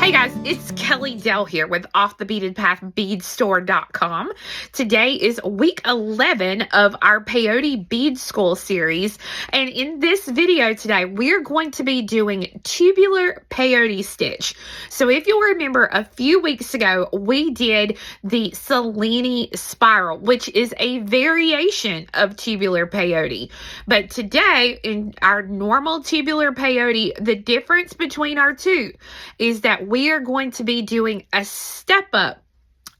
Hey guys, it's Kelly Dell here with offthebeadedpathbeadstore.com. Today is week 11 of our Peyote Bead School Series, and in this video today, we're going to be doing Tubular Peyote Stitch. So if you'll remember, a few weeks ago, we did the Selene Spiral, which is a variation of Tubular Peyote. But today, in our normal Tubular Peyote, the difference between our two is that we are going to be doing a step up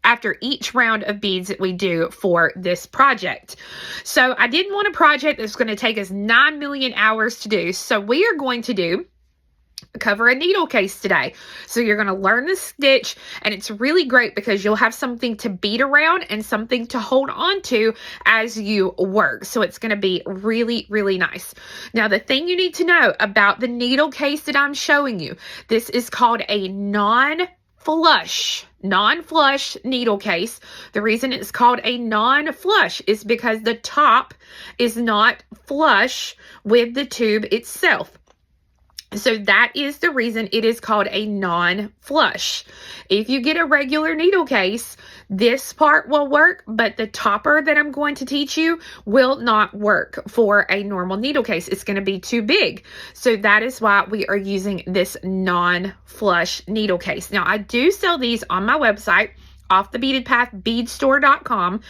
after each round of beads that we do for this project. So I didn't want a project that's going to take us 9 million hours to do. So we are going to cover a needle case today. So you're going to learn the stitch, and it's really great because you'll have something to bead around and something to hold on to as you work. So it's going to be really, really nice. Now, the thing you need to know about the needle case that I'm showing you, this is called a non-flush needle case. The reason it's called a non-flush is because the top is not flush with the tube itself. So that is the reason it is called a non-flush. If you get a regular needle case, this part will work, but the topper that I'm going to teach you will not work for a normal needle case. It's going to be too big. So that is why we are using this non-flush needle case. Now, I do sell these on my website, offthebeadedpathbeadstore.com,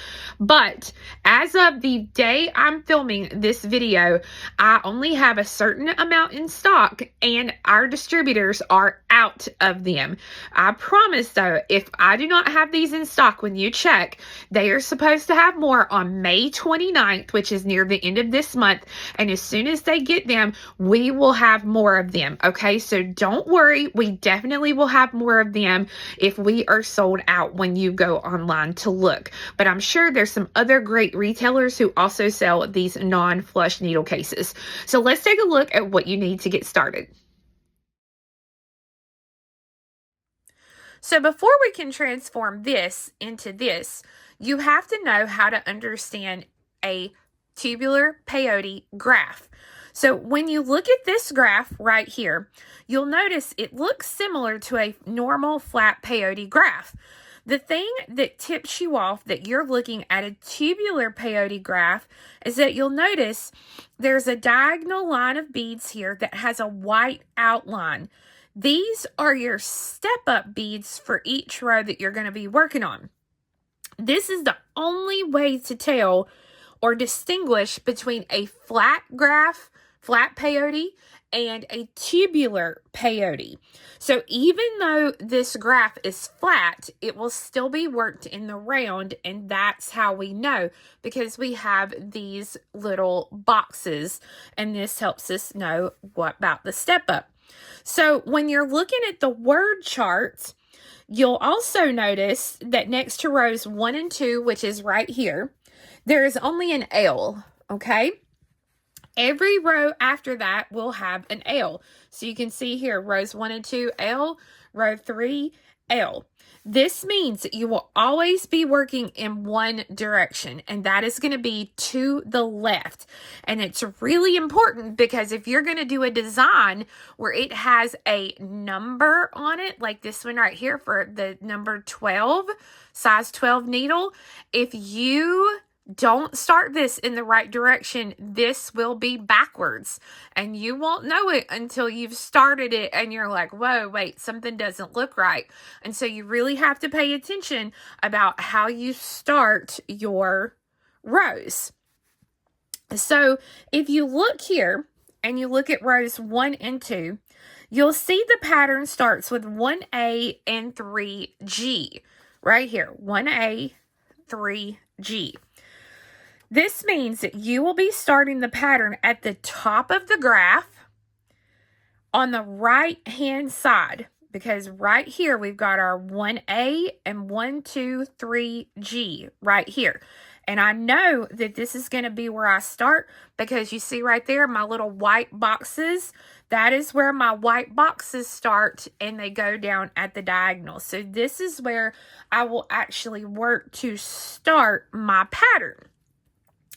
but as of the day I'm filming this video, I only have a certain amount in stock and our distributors are out of them. I promise though, if I do not have these in stock when you check, they are supposed to have more on May 29th, which is near the end of this month, and as soon as they get them, we will have more of them. Okay, so don't worry, we definitely will have more of them if we are sold out when you go online to look. But I'm sure there's some other great retailers who also sell these non-flush needle cases. So let's take a look at what you need to get started. So before we can transform this into this, you have to know how to understand a tubular peyote graph. So when you look at this graph right here, you'll notice it looks similar to a normal flat peyote graph. The thing that tips you off that you're looking at a tubular peyote graph is that you'll notice there's a diagonal line of beads here that has a white outline. These are your step-up beads for each row that you're going to be working on. This is the only way to tell or distinguish between a flat graph, flat peyote, and a tubular peyote. So even though this graph is flat, it will still be worked in the round, and that's how we know, because we have these little boxes, and this helps us know what about the step up. So when you're looking at the word chart, you'll also notice that next to rows 1 and 2, which is right here, there is only an L, okay? Every row after that will have an L. So you can see here, rows 1 and 2, L, row 3, L. This means that you will always be working in one direction, and that is going to be to the left. And it's really important because if you're going to do a design where it has a number on it, like this one right here for the number 12, size 12 needle, if you don't start this in the right direction, this will be backwards, and you won't know it until you've started it and you're like, whoa, wait, something doesn't look right. And so you really have to pay attention about how you start your rows. So if you look here and you look at rows 1 and 2, you'll see the pattern starts with 1A and 3G right here, 1A, 3G. This means that you will be starting the pattern at the top of the graph on the right-hand side, because right here we've got our 1A and 1, 2, 3G right here. And I know that this is going to be where I start because you see right there my little white boxes. That is where my white boxes start, and they go down at the diagonal. So this is where I will actually work to start my pattern.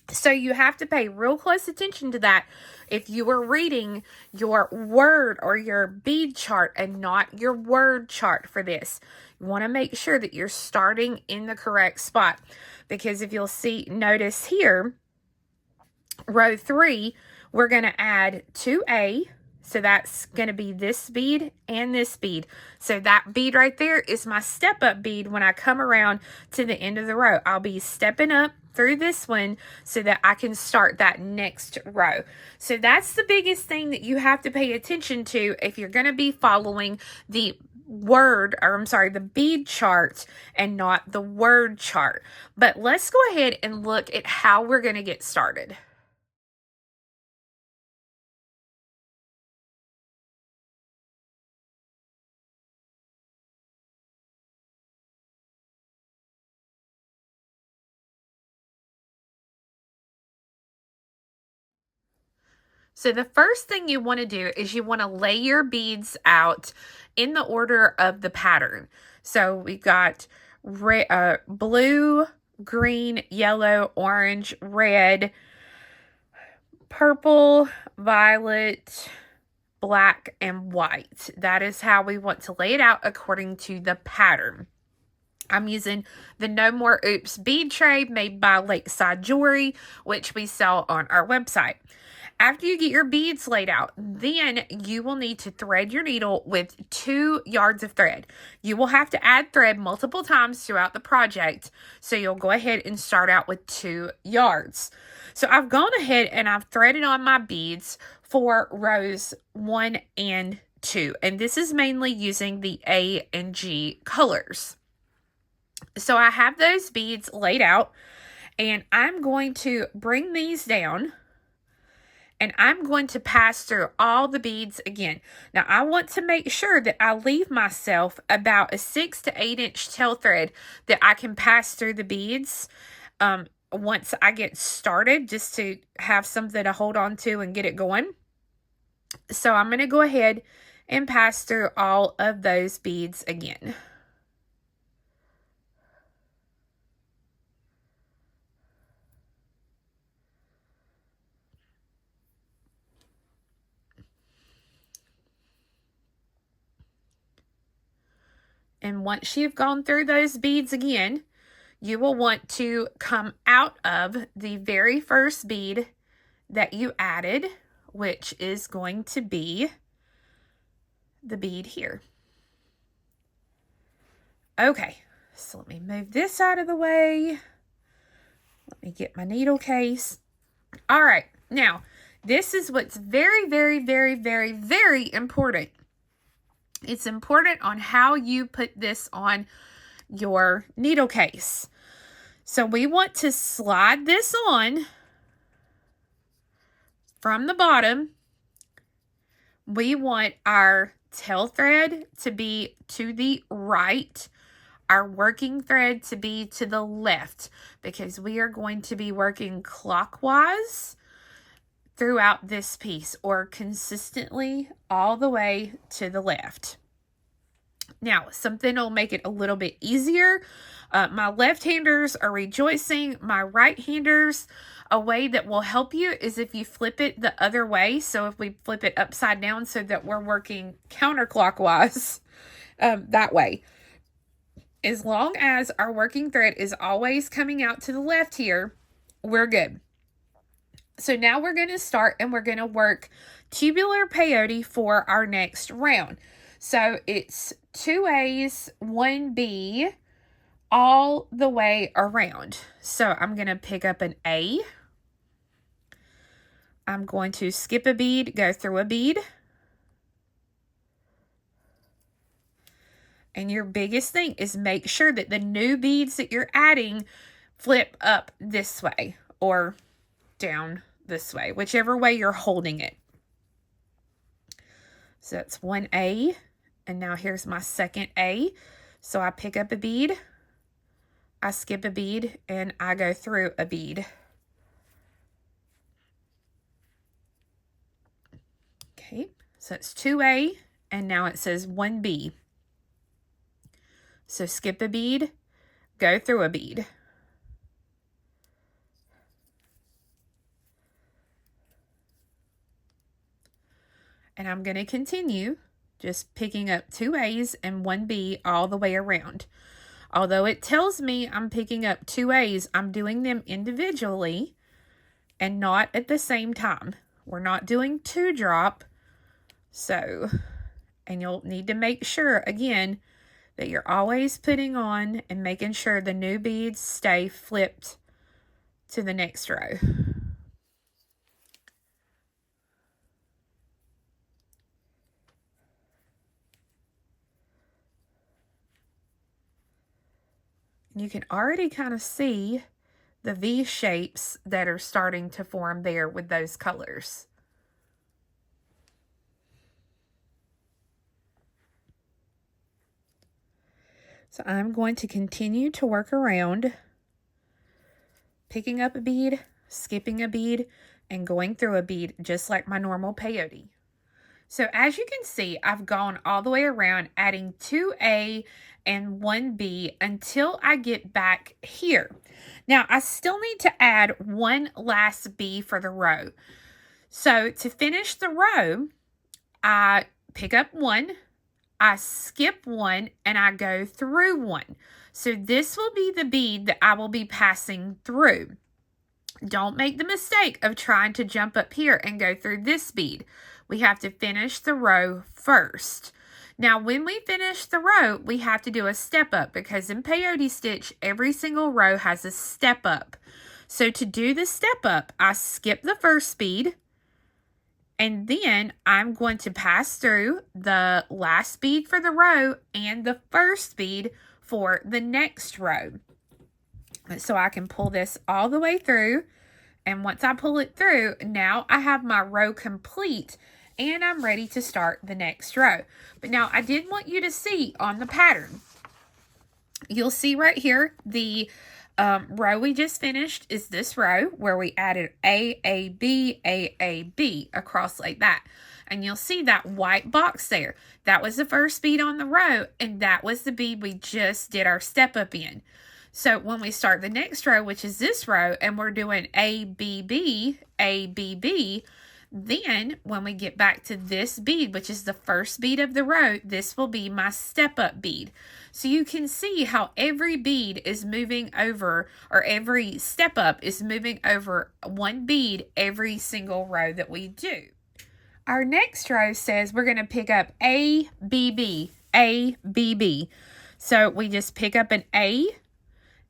So you have to pay real close attention to that if you are reading your word or your bead chart and not your word chart for this. You want to make sure that you're starting in the correct spot, because if you'll notice here, row 3, we're going to add 2A. So that's going to be this bead and this bead. So that bead right there is my step up bead. When I come around to the end of the row, I'll be stepping up through this one so that I can start that next row. So that's the biggest thing that you have to pay attention to if you're going to be following the the bead chart and not the word chart. But let's go ahead and look at how we're going to get started. So the first thing you want to do is you want to lay your beads out in the order of the pattern. So we've got blue, green, yellow, orange, red, purple, violet, black, and white. That is how we want to lay it out according to the pattern. I'm using the No More Oops bead tray made by Lakeside Jewelry, which we sell on our website. After you get your beads laid out, then you will need to thread your needle with 2 yards of thread. You will have to add thread multiple times throughout the project, so you'll go ahead and start out with 2 yards. So I've gone ahead and I've threaded on my beads for rows 1 and 2, and this is mainly using the A and G colors. So I have those beads laid out, and I'm going to bring these down, and I'm going to pass through all the beads again. Now, I want to make sure that I leave myself about a 6 to 8 inch tail thread that I can pass through the beads once I get started, just to have something to hold on to and get it going. So I'm going to go ahead and pass through all of those beads again. And once you've gone through those beads again, you will want to come out of the very first bead that you added, which is going to be the bead here. Okay, so let me move this out of the way. Let me get my needle case. All right, now this is what's very, very, very, very, very important. It's important on how you put this on your needle case. So we want to slide this on from the bottom. We want our tail thread to be to the right, our working thread to be to the left, because we are going to be working clockwise throughout this piece, or consistently all the way to the left. Now, something will make it a little bit easier. My left-handers are rejoicing. My right-handers, a way that will help you is if you flip it the other way. So if we flip it upside down so that we're working counterclockwise, that way. As long as our working thread is always coming out to the left here, we're good. So now we're going to start, and we're going to work tubular peyote for our next round. So it's 2 A's, 1 B, all the way around. So I'm going to pick up an A. I'm going to skip a bead, go through a bead. And your biggest thing is make sure that the new beads that you're adding flip up this way or down this way, whichever way you're holding it. So that's 1A, and now here's my second A. So I pick up a bead, I skip a bead, and I go through a bead. Okay, so it's 2A, and now it says 1B. So skip a bead, go through a bead. And I'm going to continue just picking up 2 A's and 1 B all the way around. Although it tells me I'm picking up 2 A's, I'm doing them individually and not at the same time. We're not doing 2 drop. So, and you'll need to make sure, again, that you're always putting on and making sure the new beads stay flipped to the next row. You can already kind of see the V shapes that are starting to form there with those colors. So I'm going to continue to work around, picking up a bead, skipping a bead, and going through a bead just like my normal peyote. So as you can see, I've gone all the way around, adding 2A and 1B until I get back here. Now, I still need to add one last B for the row. So to finish the row, I pick up 1, I skip 1, and I go through 1. So this will be the bead that I will be passing through. Don't make the mistake of trying to jump up here and go through this bead. We have to finish the row first. Now, when we finish the row, we have to do a step up because in Peyote Stitch, every single row has a step up. So to do the step up, I skip the first bead, and then I'm going to pass through the last bead for the row and the first bead for the next row. So I can pull this all the way through, and once I pull it through, now I have my row complete and I'm ready to start the next row. But now I did want you to see on the pattern, you'll see right here, the row we just finished is this row where we added A, B across like that. And you'll see that white box there. That was the first bead on the row, and that was the bead we just did our step up in. So when we start the next row, which is this row, and we're doing A, B, then when we get back to this bead, which is the first bead of the row, this will be my step up bead. So you can see how every bead is moving over, or every step up is moving over one bead every single row that we do. Our next row says we're going to pick up A, B. So we just pick up an A,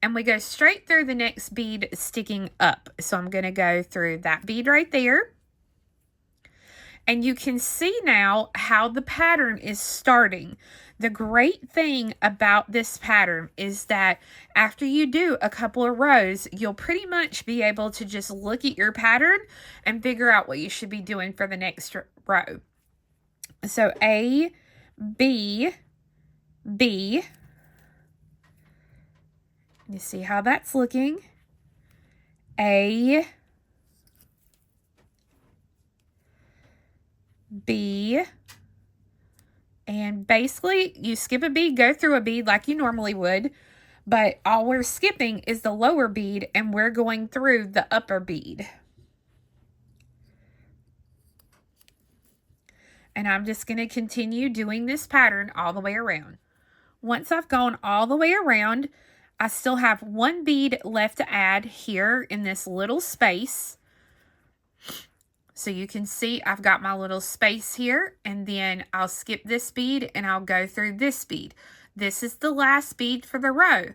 and we go straight through the next bead sticking up. So I'm going to go through that bead right there. And you can see now how the pattern is starting. The great thing about this pattern is that after you do a couple of rows, you'll pretty much be able to just look at your pattern and figure out what you should be doing for the next row. So A, B. You see how that's looking? A, B, and basically you skip a bead, go through a bead like you normally would, but all we're skipping is the lower bead and we're going through the upper bead. And I'm just going to continue doing this pattern all the way around. Once I've gone all the way around, I still have one bead left to add here in this little space. So you can see I've got my little space here, and then I'll skip this bead and I'll go through this bead. This is the last bead for the row.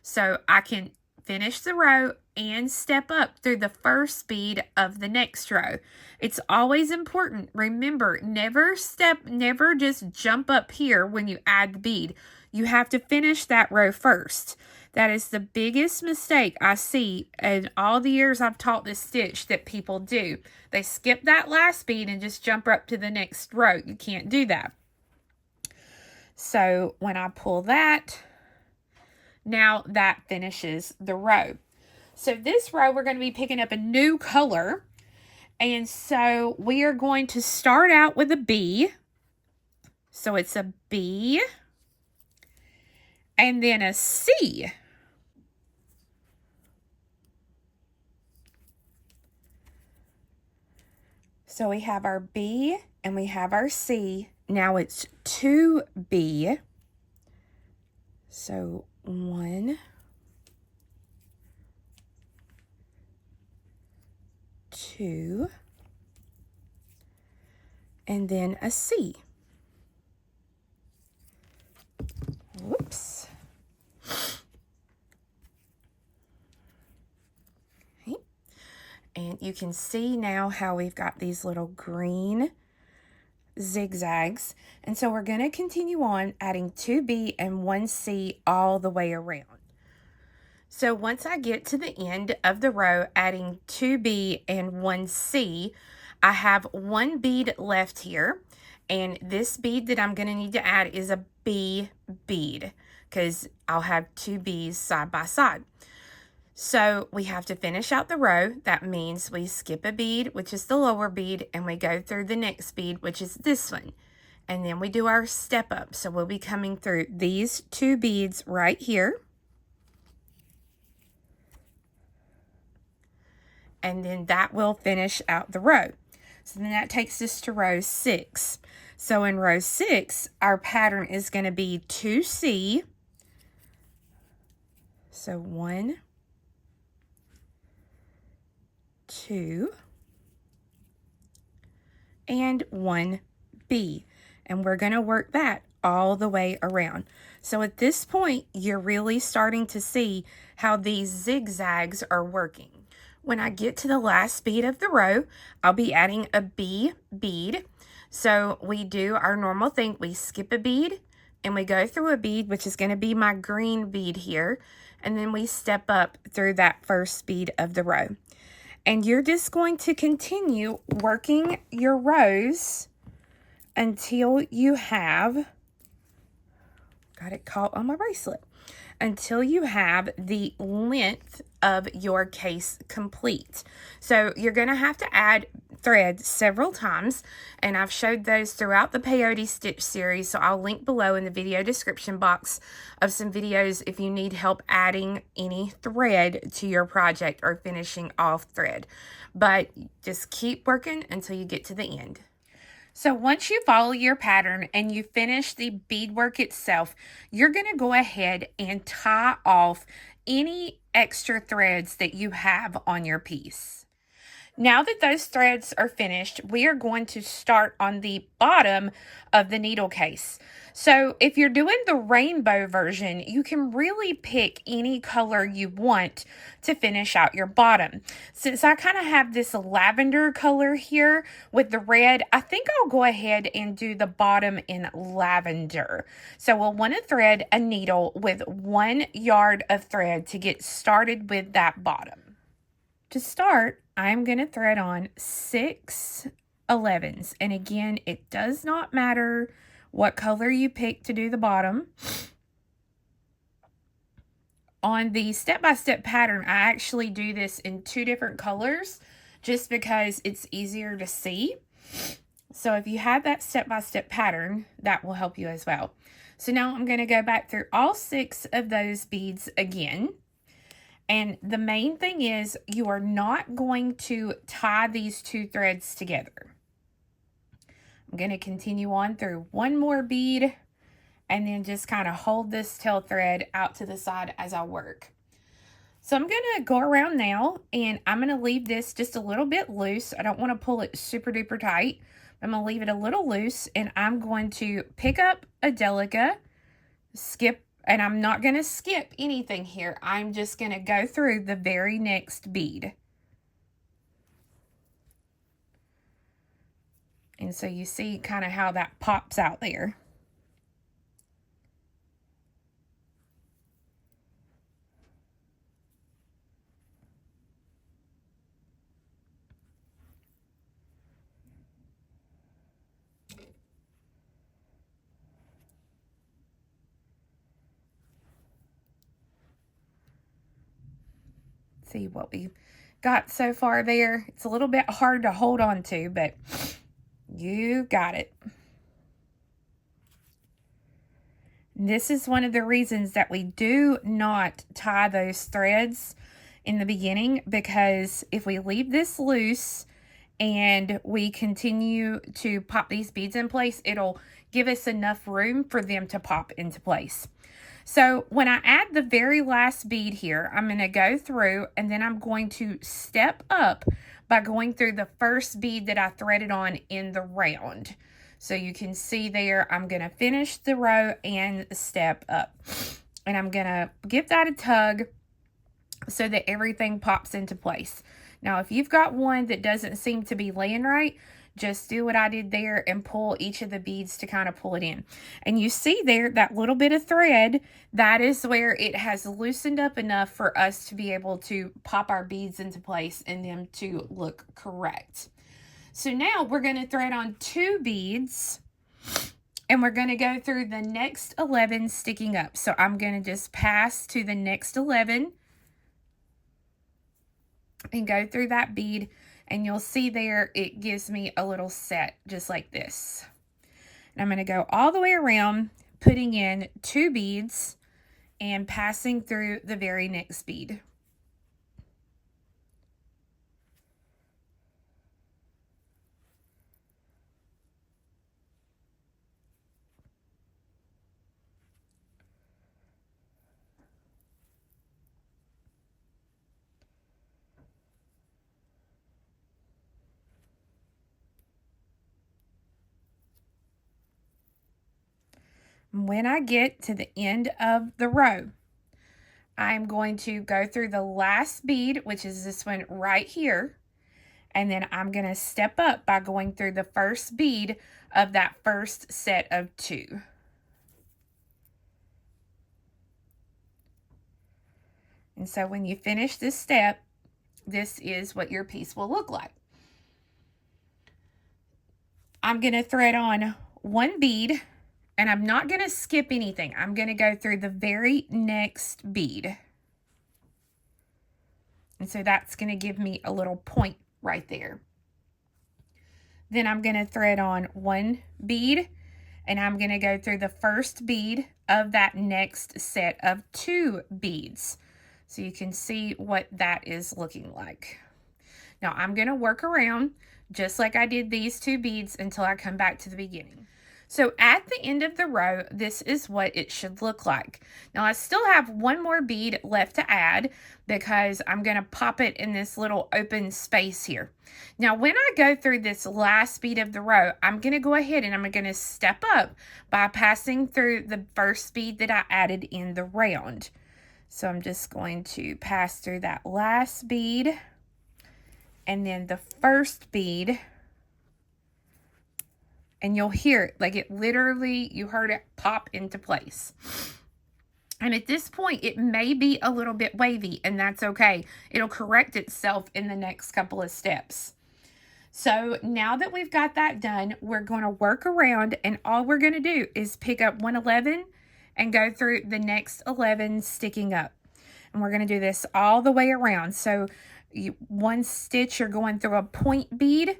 So I can finish the row and step up through the first bead of the next row. It's always important. Remember, never just jump up here when you add the bead. You have to finish that row first. That is the biggest mistake I see in all the years I've taught this stitch that people do. They skip that last bead and just jump up to the next row. You can't do that. So when I pull that, now that finishes the row. So this row, we're going to be picking up a new color. And so we are going to start out with a B. So it's a B. And then a C. So we have our B and we have our C. Now it's 2B. So 1, 2, and then a C. Whoops. Okay. And you can see now how we've got these little green zigzags. And so we're going to continue on adding 2B and 1C all the way around. So once I get to the end of the row adding 2B and 1C, I have one bead left here. And this bead that I'm going to need to add is a B bead because I'll have 2 B's side by side. So we have to finish out the row. That means we skip a bead, which is the lower bead, and we go through the next bead, which is this one. And then we do our step up. So we'll be coming through these 2 beads right here. And then that will finish out the row. So then that takes us to row 6. So in row 6, our pattern is going to be 2C. So 1, 2, and 1B. And we're going to work that all the way around. So at this point, you're really starting to see how these zigzags are working. When I get to the last bead of the row, I'll be adding a B bead. So we do our normal thing. We skip a bead and we go through a bead, which is going to be my green bead here. And then we step up through that first bead of the row. And you're just going to continue working your rows until you have, got it caught on my bracelet, until you have the length of your case complete. So you're going to have to add thread several times, and I've showed those throughout the Peyote Stitch series, so I'll link below in the video description box of some videos if you need help adding any thread to your project or finishing off thread. But just keep working until you get to the end. So once you follow your pattern and you finish the beadwork itself, you're going to go ahead and tie off any extra threads that you have on your piece. Now that those threads are finished, we are going to start on the bottom of the needle case. So if you're doing the rainbow version, you can really pick any color you want to finish out your bottom. Since I kind of have this lavender color here with the red, I think I'll go ahead and do the bottom in lavender. So we'll want to thread a needle with 1 yard of thread to get started with that bottom. To start, I'm going to thread on 6 11s. And again, it does not matter what color you pick to do the bottom. On the step-by-step pattern, I actually do this in 2 different colors just because it's easier to see. So if you have that step-by-step pattern, that will help you as well. So now I'm going to go back through all 6 of those beads again. And the main thing is you are not going to tie these 2 threads together. I'm going to continue on through 1 more bead and then just kind of hold this tail thread out to the side as I work. So I'm going to go around now and I'm going to leave this just a little bit loose. I don't want to pull it super duper tight. I'm going to leave it a little loose and I'm going to pick up a Delica, skip. And I'm not going to skip anything here. I'm just going to go through the very next bead. And so you see kind of how that pops out there. See what we've got so far there. It's a little bit hard to hold on to, but you got it. This is one of the reasons that we do not tie those threads in the beginning, because if we leave this loose and we continue to pop these beads in place, it'll give us enough room for them to pop into place. So when I add the very last bead here, I'm going to go through and then I'm going to step up by going through the first bead that I threaded on in the round. So you can see there, I'm going to finish the row and step up. And I'm going to give that a tug so that everything pops into place. Now, if you've got one that doesn't seem to be laying right, just do what I did there and pull each of the beads to kind of pull it in. And you see there, that little bit of thread, that is where it has loosened up enough for us to be able to pop our beads into place and them to look correct. So now we're going to thread on 2 beads and we're going to go through the next 11 sticking up. So I'm going to just pass to the next 11 and go through that bead. And you'll see there, it gives me a little set just like this. And I'm going to go all the way around, putting in 2 beads and passing through the very next bead. When I get to the end of the row, I'm going to go through the last bead, which is this one right here, and then I'm going to step up by going through the first bead of that first set of 2. And so when you finish this step, this is what your piece will look like. I'm going to thread on 1 bead. And I'm not going to skip anything. I'm going to go through the very next bead. And so that's going to give me a little point right there. Then I'm going to thread on 1 bead. And I'm going to go through the first bead of that next set of 2 beads. So you can see what that is looking like. Now I'm going to work around just like I did these 2 beads until I come back to the beginning. So at the end of the row, this is what it should look like. Now I still have 1 more bead left to add because I'm going to pop it in this little open space here. Now when I go through this last bead of the row, I'm going to go ahead and I'm going to step up by passing through the first bead that I added in the round. So I'm just going to pass through that last bead and then the first bead. And you'll hear it, like it literally, you heard it pop into place. And at this point, it may be a little bit wavy, and that's okay. It'll correct itself in the next couple of steps. So now that we've got that done, we're going to work around, and all we're going to do is pick up 111 and go through the next 11 sticking up. And we're going to do this all the way around. So 1 stitch, you're going through a point bead.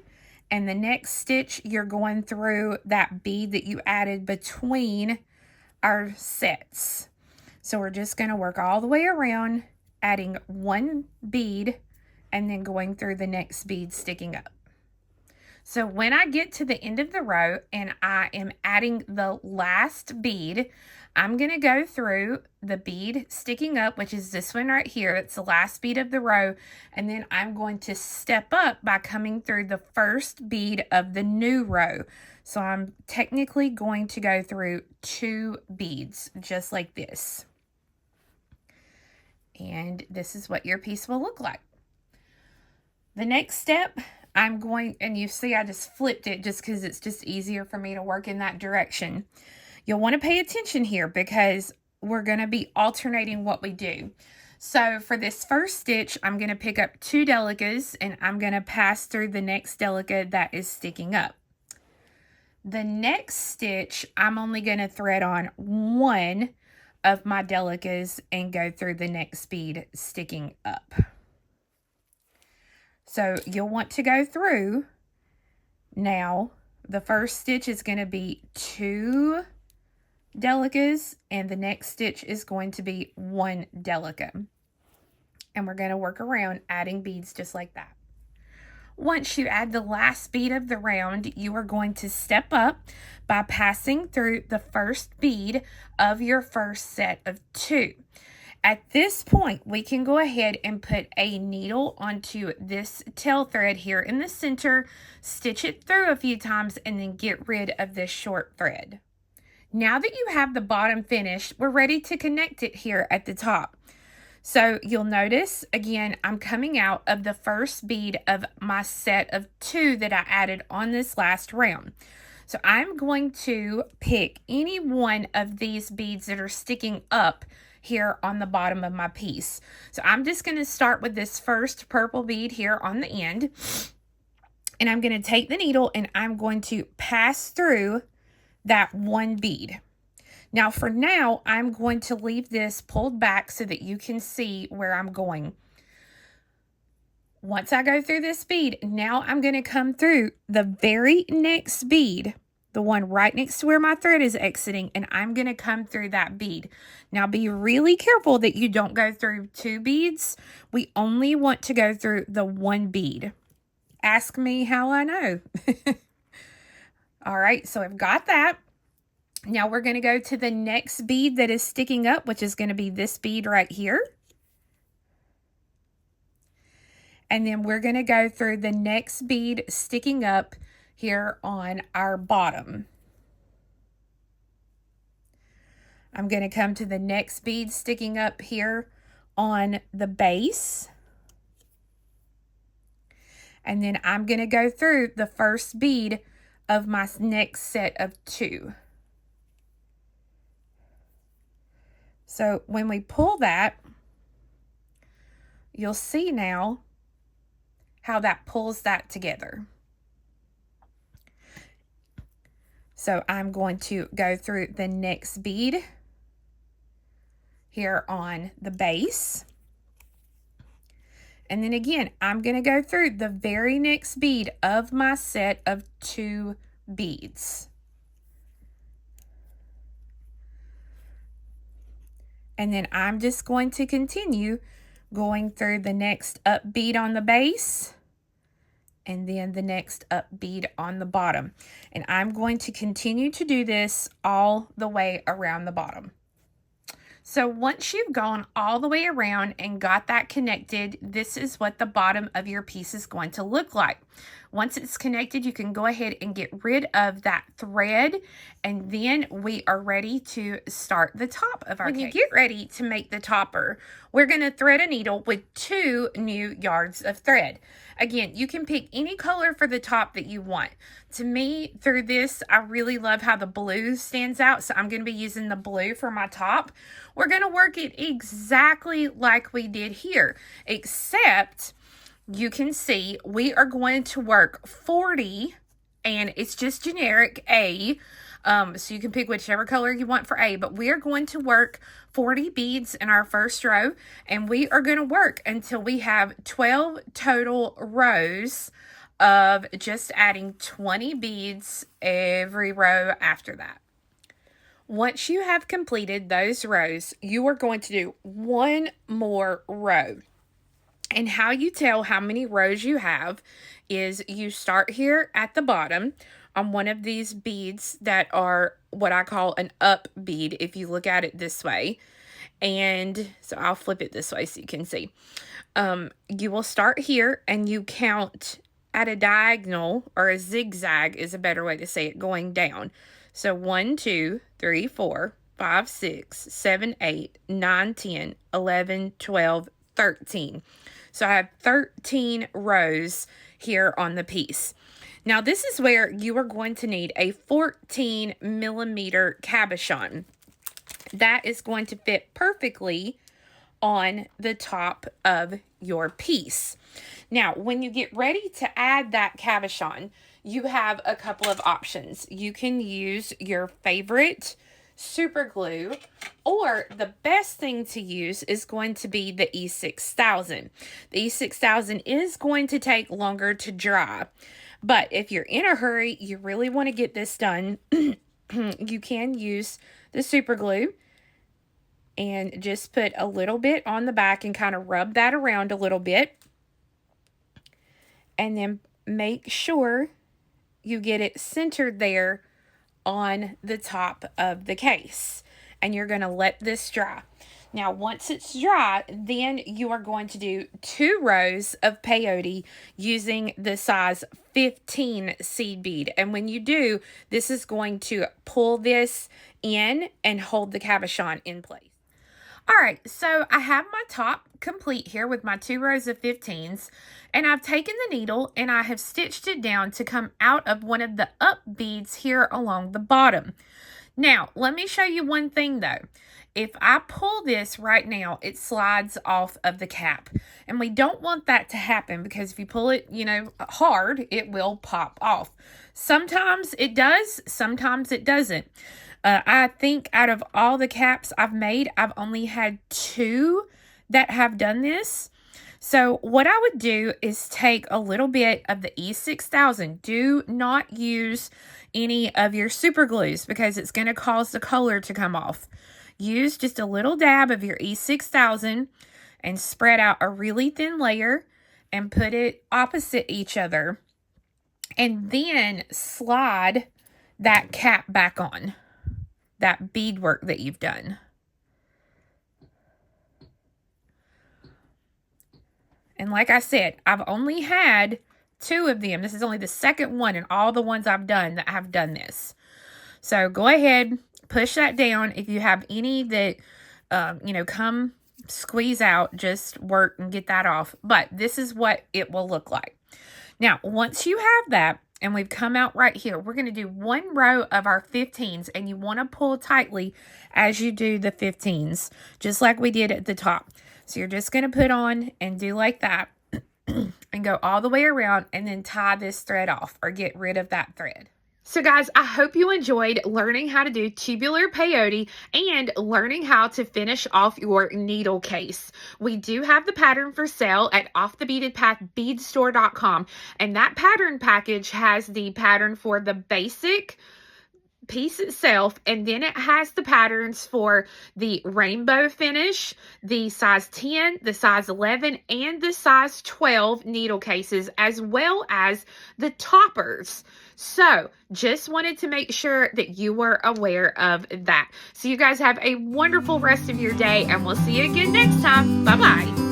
And the next stitch, you're going through that bead that you added between our sets. So we're just going to work all the way around, adding 1 bead, and then going through the next bead sticking up. So when I get to the end of the row and I am adding the last bead, I'm going to go through the bead sticking up, which is this one right here. It's the last bead of the row. And then I'm going to step up by coming through the first bead of the new row. So I'm technically going to go through 2 beads, just like this. And this is what your piece will look like. The next step, I'm going, and you see I just flipped it just because it's just easier for me to work in that direction. You'll want to pay attention here because we're going to be alternating what we do. So for this first stitch, I'm going to pick up 2 Delicas and I'm going to pass through the next Delica that is sticking up. The next stitch, I'm only going to thread on 1 of my Delicas and go through the next bead sticking up. So you'll want to go through. Now, the first stitch is going to be 2 Delicas, and the next stitch is going to be 1 Delica. And we're going to work around adding beads just like that. Once you add the last bead of the round, you are going to step up by passing through the first bead of your first set of 2. At this point, we can go ahead and put a needle onto this tail thread here in the center, stitch it through a few times, and then get rid of this short thread. Now that you have the bottom finished, we're ready to connect it here at the top. So you'll notice, again, I'm coming out of the first bead of my set of 2 that I added on this last round. So I'm going to pick any one of these beads that are sticking up here on the bottom of my piece. So I'm just going to start with this first purple bead here on the end. And I'm going to take the needle and I'm going to pass through that one bead. Now for now, I'm going to leave this pulled back so that you can see where I'm going. Once I go through this bead, now I'm going to come through the very next bead, the one right next to where my thread is exiting, and I'm going to come through that bead. Now be really careful that you don't go through 2 beads. We only want to go through the one bead. Ask me how I know. All right, so I've got that. Now we're going to go to the next bead that is sticking up, which is going to be this bead right here. And then we're going to go through the next bead sticking up here on our bottom. I'm going to come to the next bead sticking up here on the base. And then I'm going to go through the first bead of my next set of 2. So when we pull that, you'll see now how that pulls that together. So I'm going to go through the next bead here on the base. And then again, I'm going to go through the very next bead of my set of 2 beads. And then I'm just going to continue going through the next up bead on the base and then the next up bead on the bottom. And I'm going to continue to do this all the way around the bottom. So once you've gone all the way around and got that connected, this is what the bottom of your piece is going to look like. Once it's connected, you can go ahead and get rid of that thread, and then we are ready to start the top of our cake. When you get ready to make the topper, we're going to thread a needle with 2 new yards of thread. Again, you can pick any color for the top that you want. To me, through this, I really love how the blue stands out, so I'm going to be using the blue for my top. We're going to work it exactly like we did here, except you can see we are going to work 40, and it's just generic A, so you can pick whichever color you want for A, but we are going to work 40 beads in our first row, and we are going to work until we have 12 total rows of just adding 20 beads every row after that. Once you have completed those rows, you are going to do one more row. And how you tell how many rows you have is you start here at the bottom on one of these beads that are what I call an up bead if you look at it this way. And so I'll flip it this way so you can see. You will start here and you count at a diagonal, or a zigzag is a better way to say it, going down. So 1, 2, 3, 4, 5, 6, 7, 8, 9, 10, 11, 12, 13. So I have 13 rows here on the piece. Now this is where you are going to need a 14 millimeter cabochon. That is going to fit perfectly on the top of your piece. Now, when you get ready to add that cabochon, you have a couple of options. You can use your favorite super glue, or the best thing to use is going to be the E6000. The E6000 is going to take longer to dry, but if you're in a hurry, you really want to get this done, you can use the super glue and just put a little bit on the back and kind of rub that around a little bit. And then make sure you get it centered there on the top of the case. And you're going to let this dry. Now, once it's dry, then you are going to do 2 rows of peyote using the size 15 seed bead. And when you do, this is going to pull this in and hold the cabochon in place. All right, so I have my top complete here with my 2 rows of 15s, and I've taken the needle and I have stitched it down to come out of one of the up beads here along the bottom. Now, let me show you one thing though. If I pull this right now, it slides off of the cap, and we don't want that to happen because if you pull it, hard, it will pop off. Sometimes it does, sometimes it doesn't. I think out of all the caps I've made, I've only had 2 that have done this. So what I would do is take a little bit of the E6000. Do not use any of your super glues because it's going to cause the color to come off. Use just a little dab of your E6000 and spread out a really thin layer and put it opposite each other. And then slide that cap back on, that beadwork that you've done. And like I said, I've only had 2 of them. This is only the second one in all the ones I've done that have done this. So go ahead, push that down. If you have any that, come squeeze out, just work and get that off. But this is what it will look like. Now, once you have that, and we've come out right here, we're going to do 1 row of our 15s, and you want to pull tightly as you do the 15s, just like we did at the top. So you're just going to put on and do like that and go all the way around and then tie this thread off or get rid of that thread. So guys, I hope you enjoyed learning how to do tubular peyote and learning how to finish off your needle case. We do have the pattern for sale at offthebeadedpathbeadstore.com, and that pattern package has the pattern for the basic piece itself, and then it has the patterns for the rainbow finish, the size 10, the size 11, and the size 12 needle cases, as well as the toppers. So just wanted to make sure that you were aware of that. So you guys have a wonderful rest of your day, and we'll see you again next time. Bye-bye.